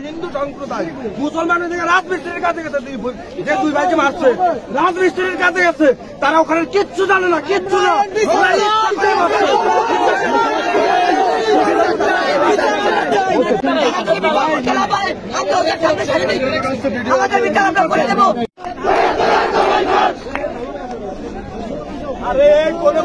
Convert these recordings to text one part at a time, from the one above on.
হিন্দু সম্প্রদায় মুসলমানের দিকে রাজমিস্ত্রির কাছে গেছে, যে দুই ভাইকে মারছে রাজমিস্ত্রির কাছে গেছে, তারা ওখানে কিচ্ছু জানে না, কিচ্ছু না। আরে কোনো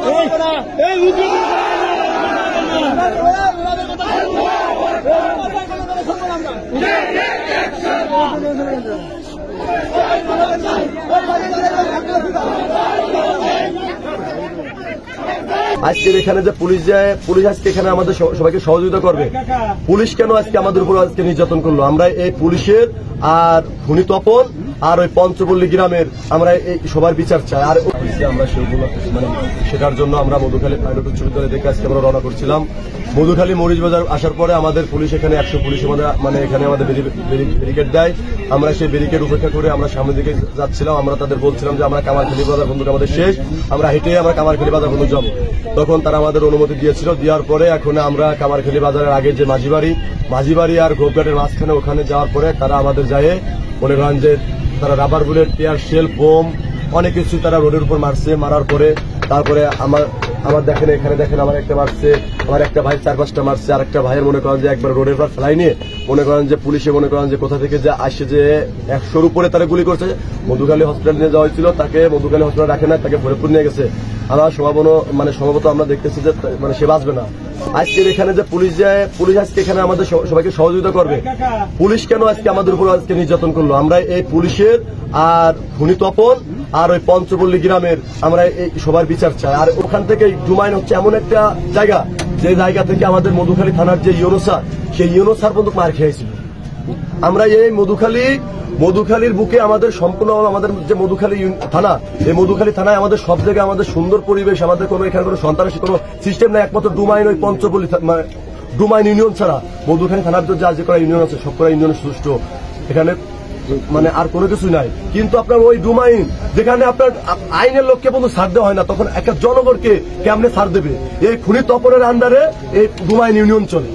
আজকের এখানে যে পুলিশ যায়, পুলিশ আজকে এখানে আমাদের সবাইকে সহযোগিতা করবে। পুলিশ কেন আজকে আমাদের উপর আজকে নির্যাতন করলো? আমরা এই পুলিশের আর খুনি তপন আর ওই পঞ্চপল্লী গ্রামের আমরা এই সবার বিচার চাই। আর আমরা সেগুলো মানে শেখার জন্য আমরা মধুখালী প্রাইভেট উচ্চ বিদ্যালয় থেকে আজকে আমরা রওনা করছিলাম। মধুখালী মরিচবাজার আসার পরে আমাদের পুলিশ এখানে 100 পুলিশ মানে এখানে আমাদের ব্যারিকেড দেয়। আমরা সেই ব্যারিকেড উপেক্ষা করে আমরা সামনের দিকে যাচ্ছিলাম। আমরা তাদের বলছিলাম যে আমরা কামারখালী বাজার বন্ধু আমাদের শেষ, আমরা হেঁটে আমরা কামারখালী বাজার বন্ধু যাবো। তখন তারা আমাদের অনুমতি দিয়েছিল, দেওয়ার পরে এখন আমরা কামারখালী বাজারের আগে যে মাঝিবাড়ি আর গোপঘাটের মাঝখানে ওখানে যাওয়ার পরে তারা আমাদের যায় মনে করেন যে তারা rubber bullet, tear shell, bomb অনেক কিছু তারা রোডের উপর মারছে। মারার পরে তারপরে আমার দেখেন এখানে দেখেন আমার একটা মারছে, আমার একটা ভাই 4-5টা মারছে, আর একটা ভাইয়ের মনে করেন যে একবার রোডের পর ফেলাই নিয়ে মনে করেন যে পুলিশে মনে করেন যে কোথা থেকে যে আসে যে 100-র উপরে তারা গুলি করছে। মধুখালী হসপিটাল নিয়ে যাওয়া হয়েছিল, তাকে মধুখালী হসপিটাল রাখে না, তাকে ফরিদপুর নিয়ে গেছে। আমার সম্ভবত আমরা দেখতেছি যে মানে সে বাঁচবে না। আজকের এখানে যে পুলিশ যায়, পুলিশ আজকে এখানে আমাদের সবাইকে সহযোগিতা করবে। পুলিশ কেন আজকে আমাদের উপর আজকে নির্যাতন করলো? আমরা এই পুলিশের আর খুনি তপন আর ওই পঞ্চপল্লী গ্রামের আমরা এই সবার বিচার চাই। আর ওখান থেকে ডুমাইন হচ্ছে এমন একটা জায়গা, যে জায়গা থেকে আমাদের মধুখালী থানার যে ইউনুসার, সেই ইউনুসার পর্যন্ত মার খেয়েছিল। আমরা এই মধুখালীর বুকে আমাদের সম্পূর্ণ আমাদের যে মধুখালী থানা, এই মধুখালী থানায় আমাদের সব জায়গায় আমাদের সুন্দর পরিবেশ, আমাদের কোনো এখানে কোনো সন্ত্রাসী কোনো সিস্টেম নাই। একমাত্র ডুমাইন ওই পঞ্চপল্লী ডুমাইন ইউনিয়ন ছাড়া মধুখালী থানার যে করা ইউনিয়ন আছে সব করা ইউনিয়ন সুষ্ঠু, এখানে মানে আর কোনো কিছু নাই। কিন্তু আপনার ওই ডুমাইন যেখানে আপনার আইনের লোককে পর্যন্ত ছাড় দেওয়া হয় না, তখন একটা জনগণকে কেমনে ছাড় দেবে? এই খুনি তপনের আন্ডারে এই ডুমাইন ইউনিয়ন চলে।